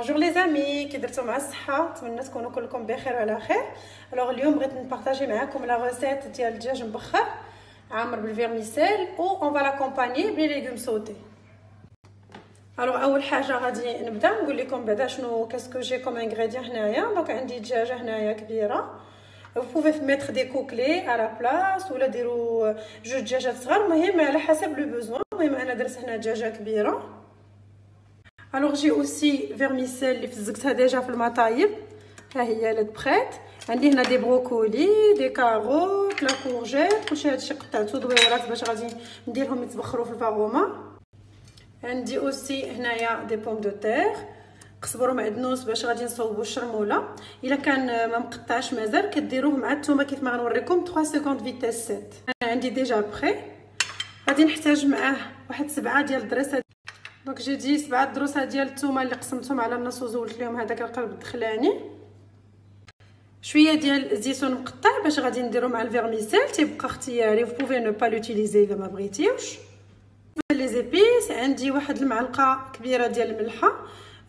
بونجور لي زامي، كي درتو مع الصحه؟ نتمنى تكونوا كلكم بخير وعلى خير. الوغ اليوم بغيت نبارطاجي معكم لا ريسيت ديال الدجاج مبخر عامر بالفيرميسيل و اون فا لاكومباني بلي ليغوم سوتي. الوغ اول حاجه غادي نبدا نقول لكم بعدا شنو كاسكو جي كوم انغريديون هنايا. دونك عندي دجاجه هنايا كبيره، vous pouvez mettre des coquelets à la place ولا ديروا جوج دجاجات صغار، المهم على حسب لو بوزوان. المهم انا درت هنا دجاجه كبيره. الوغ جي اوسي فيرميسيل اللي فزقتها ديجا في المطايب، ها هي لاد بريت. عندي هنا دي بروكولي، دي كاروت، لا كورجيت، كلشي هادشي قطعتو دويرات باش غادي نديرهم يتبخروا في الفاغوما. عندي اوسي هنايا دي بوم دو تير، قزبروا معدنوس باش غادي نصوبوا الشرموله. الا كان ما مقطعش مازال كديروه مع الثومه كيف ما غنوريكم 3 سكوند فيتاس 7. انا عندي ديجا بري. غادي نحتاج معاه واحد 7 ديال الدريسات. دونك جي 7 دروسات ديال الثومه اللي قسمتهم على النص وزولت لهم هذاك القلب الدخلاني. شويه ديال الزيتون مقطع باش غادي نديرو مع الفيرميسيل، تيبقى اختياري، vous pouvez ne pas l'utiliser الا ما بغيتيوش. لي زيبيس عندي واحد المعلقه كبيره ديال الملحه،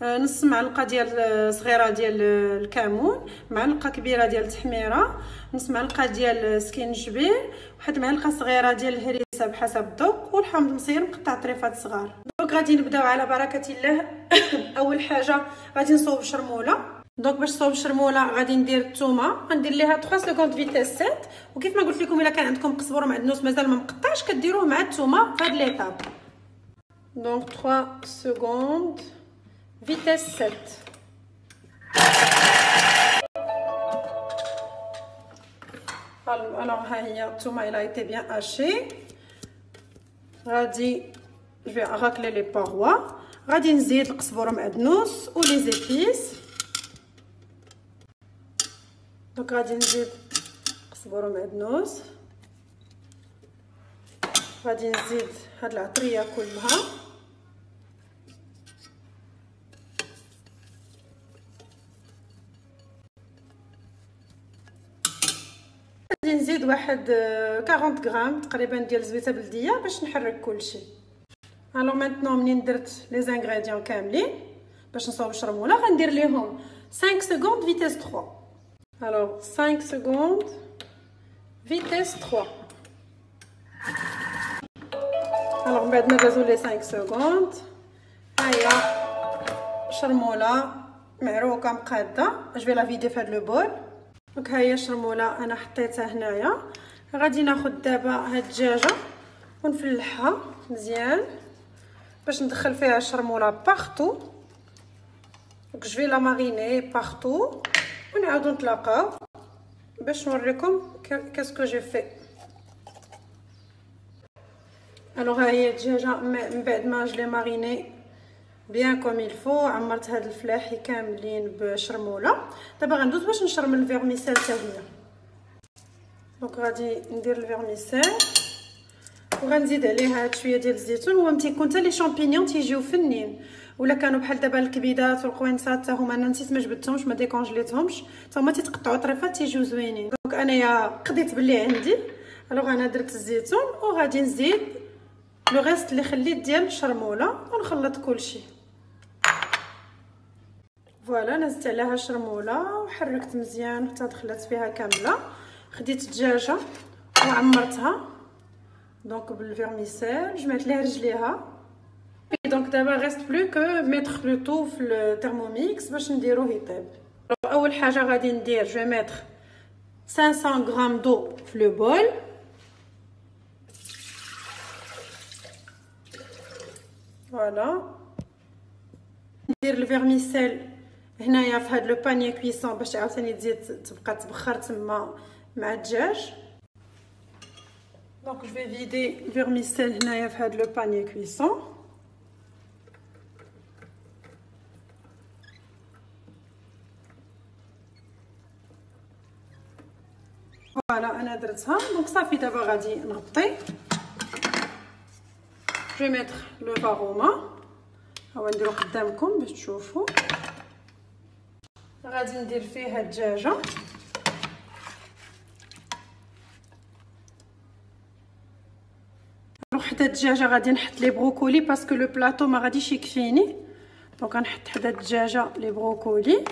نص معلقه ديال صغيره ديال الكمون، معلقه كبيره ديال التحميره، نص معلقه ديال سكينجبير، واحد معلقه صغيره ديال الهريسه بحسب الذوق، والحامض مصير مقطع طريفات صغار. دونك غادي نبداو على بركه الله. اول حاجه غادي نصوب الشرموله. دونك باش نصوب الشرموله غادي ندير الثومه، غندير ليها 3 سكوند فيتاس 7. وكيف ما قلت لكم الا كان عندكم قزبر معدنوس مازال ما مقطعش كديروه مع الثومه في هاد ليطاب. دونك 3 سكوند vitesse 7. Alors ها هي الثومه il a été bien haché. غادي je vais racler les parois. غادي نزيد القزبر معدنوس و لي زيبيس. دونك غادي نزيد قزبر معدنوس، غادي نزيد هاد العطريه كلها، غادي نزيد واحد 40 غرام تقريبا ديال زويته بلديه باش نحرك كلشي. الوغ مانتنون منين درت لي زانغريديون كاملين باش نصاوب الشرموله غندير ليهم 5 سكوند فيتاس 3. الوغ 5 سكوند فيتاس 3. الوغ من بعد ما دازو لي 5 سكوند هيا شرموله معروكه مقاده. جو في لا فيدي في هاد لو بول. دونك ها هي الشرموله انا حطيتها هنايا. غادي ناخذ دابا هاد الدجاجه ونفلحها مزيان باش ندخل فيها الشرموله بارطو. دونك جو في لا ماريني بارطو ونعاودو نتلاقاو باش نوريكم كاسكو جي في. الوغ ها هي الدجاجه من بعد ما جلي ماريني بيان كوم يلفو، عمرت هاد الفلاحي كاملين بشرموله. دابا غندوز باش نشرم الفيرميسيل حتى هي. دونك غادي ندير الفيرميسيل وغنزيد عليها هاد شويه ديال الزيتون. هو ملي يكون حتى لي شامبينيون تيجيو فنين، ولا كانوا بحال دابا الكبيدات والقوينصات حتى هما انا نسيت ما جبدتهمش ما ديكونجليتهمش، حتى هما تيتقطعوا طريفات تيجيو زوينين. دونك انايا قضيت باللي عندي. الوغ انا درت الزيتون وغادي نزيد لو ريست اللي خليت ديال الشرموله ونخلط كلشي. فوالا نزلت عليها الشرموله وحركت مزيان حتى دخلت فيها كامله. خديت الدجاجه وعمرتها دونك بالفيرميسيل، جمعت ليها رجليها. دونك دابا ريست بلو كو ميتر لو طو في الترموميكس باش نديروه يطيب. اول حاجه غادي ندير جو ميتر 500 غرام دو في لو بول. فوالا ندير الفيرميسيل هنايا في هاد لو باني كويسون باش عاوتاني تزيد تبقى تبخر تما مع الدجاج. دونك جو في فيدي الفيرميسيل هنايا في هاد لو باني كويسون. فوالا انا درتها. دونك صافي دابا غادي نغطي. جو ميتر لو فاغوما، هاو نديرو قدامكم باش تشوفوا. غادي ندير فيها الدجاجه. حتى الدجاجه غادي نحط لي بروكولي باسكو لو بلاطو ما غاديش يكفيني. دونك غنحط حدا الدجاجه لي بروكولي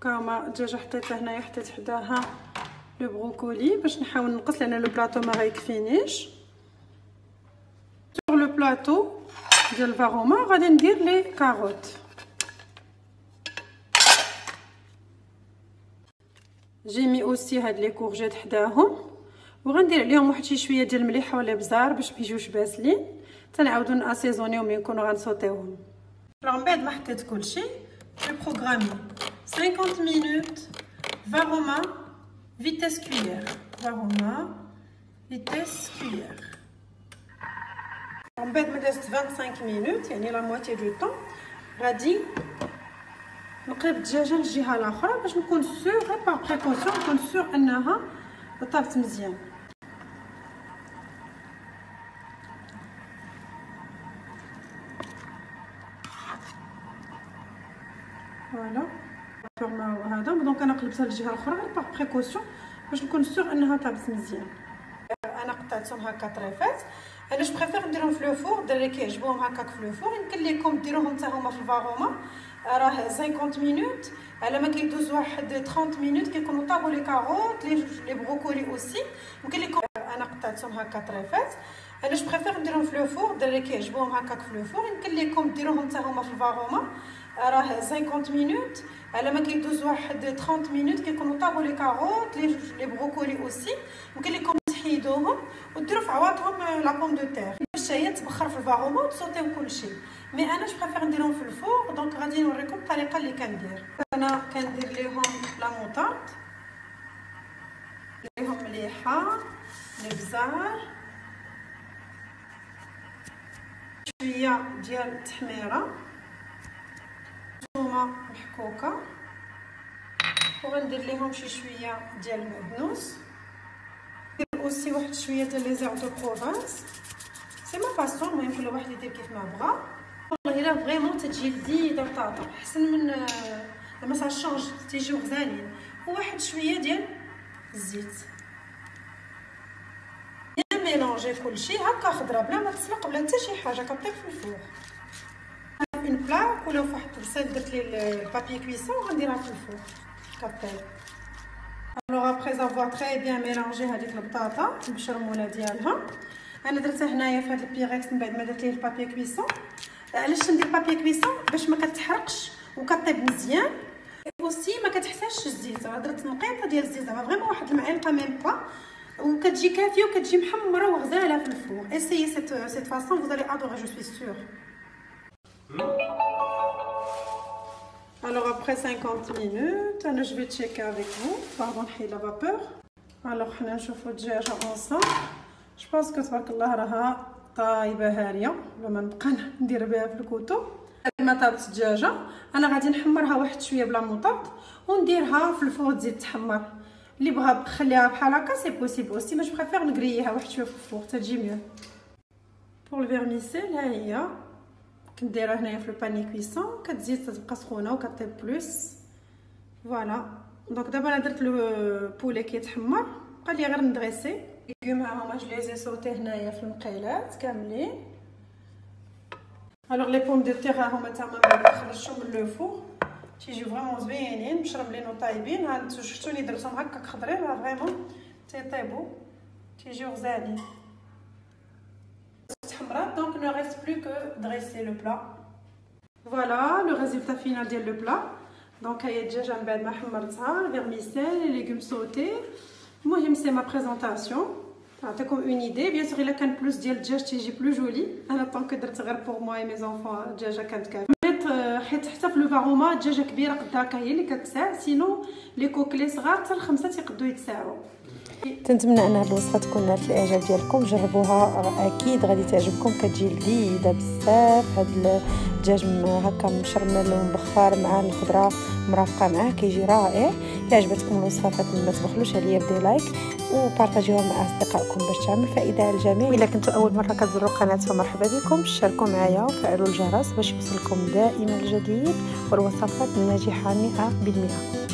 كما الدجاجه حطيتها هنايا، حطيت حداها لو بروكولي باش نحاول نقص لان لو بلاطو ما غيكفينيش. سور لو بلاطو ديال الفاروما غادي ندير لي كاروت. جيمي اوسي هاد لي كورجيت حداهم وغندير عليهم واحد شي شويه ديال المليحه ولا بزار باش ما يجيوش باسلين، تنعاودو ناسيزونيو ملي نكونو غنسوطيوهم. من بعد ما حطيت كلشي جو بروغرامي 50 مينوت فاروما فيتيس كويير، فاروما فيتيس كويير. من بعد ما دازت 25 مينوت يعني لا موتي دو طون غادي نقلب الدجاجه للجهه الاخرى باش نكون سور غير باغ بريكوسيون نكون سور انها طابت مزيان. فوالا هذا دونك انا قلبتها للجهه الاخرى غير باغ بريكوسيون باش نكون سور انها طابت مزيان. انا قطعتهم هكا طريفات. انا جو بريفير نديرهم في لو فور، الدراري كيعجبوهم هكاك في لو فور. يمكن لكم ديروهم حتى هما في الفاروما راه 50 مينوت على ما كيدوز واحد 30 مينوت كيكونوا طابوا لي كاروت لي بروكولي اوسي. يمكن لكم انا قطعتهم هكا طريفات. انا جو بريفير نديرهم في لو فور، الدراري كيعجبوهم هكاك في لو فور. يمكن لكم ديروهم حتى هما في الفاروما راه 50 مينوت على ما كيدوز واحد 30 مينوت كيكونوا طابوا لي كاروت لي بروكولي اوسي. يمكن لكم تحيدوهم وديروا في عواطهم لا بوم دو تير باش هي تبخر في الفاروما وتصوتيو كلشي. مي انا جو بريفير نديرهم في الفور. دونك غادي نوريكم الطريقه اللي كندير. انا كندير ليهم لا موطارد، ليهم مليحه البزار، شويه ديال التحميره، ثومه محكوكه، وغندير ليهم شي شويه ديال المعدنوس. ندير اوسي واحد شويه ديال لي زير دو بروفانس. سي ما فاسون، المهم كل واحد يدير كيف ما بغا. والله الا فريمون تتجي لذيذه بطاطا احسن من لما سا شونج تيجيو غزالين. وواحد شويه ديال الزيت. بيان ميلونجي كلشي هكا خضره بلا ما تسلق بلا حتى شي حاجه كطيب في الفور. اون بلاك ولا في واحد البصيل درت لي البابي كويسون وغنديرها في الفور كطيب. الوغ ابري افوار تري بيان ميلونجي هذيك البطاطا المشرموله ديالها انا درتها هنايا في هذا البيغيكس من بعد ما درت ليه البابي كويسون. علاش ندير بابي كويسون؟ باش ما كتحرقش وكطيب مزيان اوسي ما كتحتاجش الزيت. راه درت نقيطه ديال الزيت زعما فريمون واحد المعلقه ميم با وكتجي كافيه وكتجي محمره وغزاله في الفور. اسيي سيت فاصون vous allez adorer je suis sûre. Alors après 50 minutes, انا je vais checker avec vous. Pardon نحي لا فابور. alors حنا نشوفوا الدجاجه اونصون. جو بونس كو تبارك الله راها طايبه هاريه ولا ما نبقى ندير بها في الكوتو. ما طابت الدجاجه انا غادي نحمرها واحد شويه بلا موطارد ونديرها في الفور تزيد تحمر. اللي بغا خليها بحال هكا سي بوسيبل اوسي، ما جو بريفير نغرييها واحد شويه في الفور تجي ميو. بور الفيرميسيل ها هي كنديرها هنايا في الباني كويسون كتزيد تبقى سخونه وكطيب بلوس. فوالا دونك دابا انا درت لو بولي كيتحمر بقى لي غير ندريسي ليغوم. ها هما جو لي صوتي هنايا في المقيلات كاملين. الوغ لي بوم دو تيغ هما تماما خرجتهم من لو فور تيجيو فريمون زوينين مشرملين وطايبين. ها نتو شفتوني درتهم هكاك خضرين راه فريمون تيطيبو تيجيو غزالين تحمرات. دونك نو ريست بلو كو دريسي لو بلا. فوالا لو ريزولتا فينال ديال لو بلا. دونك هي الدجاجه من بعد ما حمرتها الفيرميسيل لي ليغوم صوتي. المهم سي ما بريزونطاسيون نعطيكم اون ايدي. بيان سور الا كان بلوس ديال الدجاج تيجي بلو جولي. انا طونك درت غير بور موا مي زونفون الدجاجه كانت كافيه. حيت حتى في لو فاروما الدجاجه كبيره قد هكا هي اللي كتساع، سينو لي كوكلي صغار حتى الخمسه تيقدروا يتساعوا. تنتمنى ان هذه الوصفه تكون نالت الاعجاب ديالكم. جربوها اكيد غادي تعجبكم. كتجي لذيذه بزاف. هاد الدجاج هكا مشرمل ومبخر مع الخضره مرافقه معاه كيجي رائع. الا عجبتكم الوصفه فما تبخلوش عليا بدي لايك وبارطاجيوها مع اصدقائكم باش تعمل فائده على الجميع. الا كنتوا اول مره كتزوروا القناه فمرحبا بكم. اشتركوا معايا وفعلوا الجرس باش يوصلكم دائما الجديد والوصفات الناجحه 100%.